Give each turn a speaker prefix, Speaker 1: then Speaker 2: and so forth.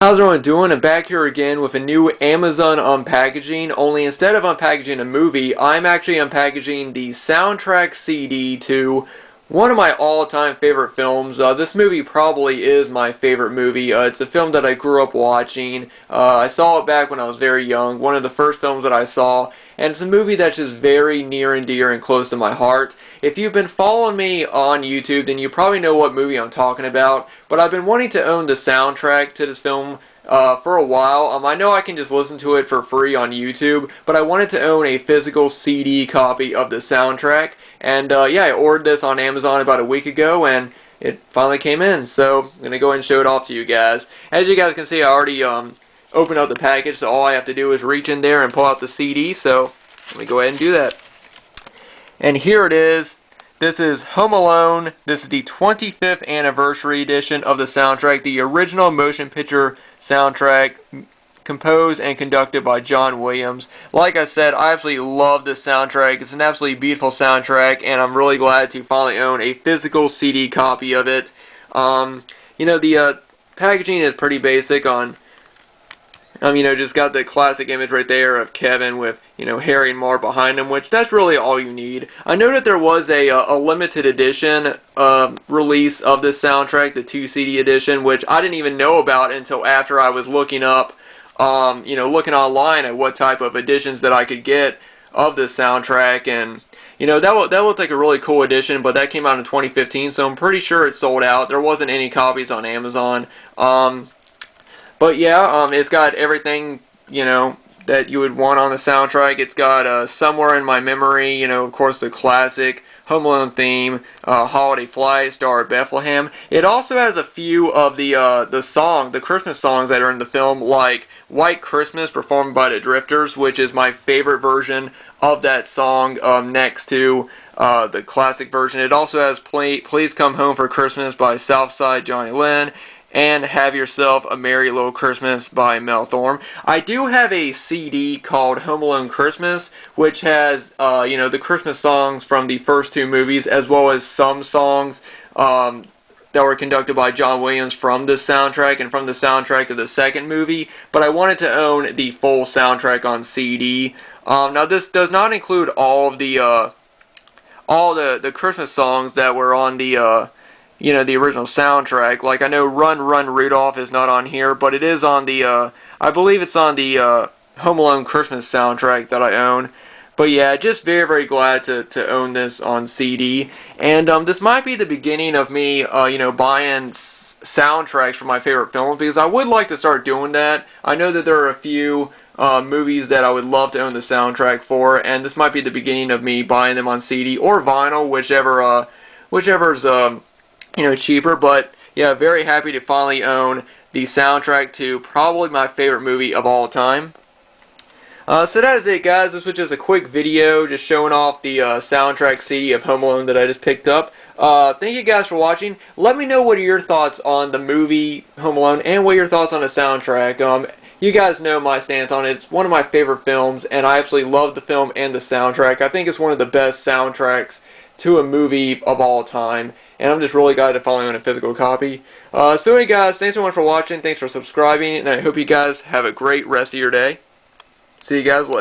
Speaker 1: How's everyone doing? I'm back here again with a new Amazon unpackaging, only instead of unpackaging a movie, I'm actually unpackaging the soundtrack CD to one of my all-time favorite films. This movie probably is my favorite movie. It's a film that I grew up watching. I saw it back when I was very young, one of the first films that I saw, and it's a movie that's just very near and dear and close to my heart. If you've been following me on YouTube, then you probably know what movie I'm talking about, but I've been wanting to own the soundtrack to this film for a while. I know I can just listen to it for free on YouTube, but I wanted to own a physical CD copy of the soundtrack, and yeah, I ordered this on Amazon about a week ago, and it finally came in, so I'm going to go ahead and show it off to you guys. As you guys can see, I already opened up the package, so all I have to do is reach in there and pull out the CD, so let me go ahead and do that. And here it is. This is Home Alone. This is the 25th anniversary edition of the soundtrack, the original motion picture soundtrack composed and conducted by John Williams. Like I said, I absolutely love this soundtrack. It's an absolutely beautiful soundtrack, and I'm really glad to finally own a physical CD copy of it. You know, the packaging is pretty basic on you know, just got the classic image right there of Kevin with, you know, Harry and Marv behind him, which that's really all you need. I know that there was a limited edition release of this soundtrack, the 2 CD edition, which I didn't even know about until after I was looking up, you know, looking online at what type of editions that I could get of this soundtrack, and you know, that looked like a really cool edition, but that came out in 2015, so I'm pretty sure it sold out. There wasn't any copies on Amazon. But yeah, it's got everything, you know, that you would want on the soundtrack. It's got Somewhere in My Memory, you know, of course the classic Home Alone theme, Holiday Flight, Star of Bethlehem. It also has a few of the Christmas songs that are in the film, like White Christmas performed by the Drifters, which is my favorite version of that song, next to the classic version. It also has Please Come Home for Christmas by Southside Johnny Lynn, and Have Yourself a Merry Little Christmas by Mel Thorne. I do have a CD called Home Alone Christmas, which has, you know, the Christmas songs from the first 2 movies, as well as some songs that were conducted by John Williams from the soundtrack and from the soundtrack of the second movie, but I wanted to own the full soundtrack on CD. Now, this does not include all of the Christmas songs that were on the you know, the original soundtrack. Like, I know Run, Run, Rudolph is not on here, but it is on the, I believe it's on the Home Alone Christmas soundtrack that I own. But yeah, just very, very glad to own this on CD. And this might be the beginning of me, you know, buying soundtracks for my favorite films, because I would like to start doing that. I know that there are a few movies that I would love to own the soundtrack for, and this might be the beginning of me buying them on CD or vinyl, whichever's you know, cheaper. But yeah, very happy to finally own the soundtrack to probably my favorite movie of all time. So that is it, guys. This was just a quick video just showing off the soundtrack CD of Home Alone that I just picked up. Thank you guys for watching. Let me know what are your thoughts on the movie Home Alone, and what are your thoughts on the soundtrack. You guys know my stance on it. It's one of my favorite films, and I absolutely love the film and the soundtrack. I think it's one of the best soundtracks to a movie of all time, and I'm just really glad to finally own a physical copy. So anyway, guys, thanks so much for watching, thanks for subscribing, and I hope you guys have a great rest of your day. See you guys later.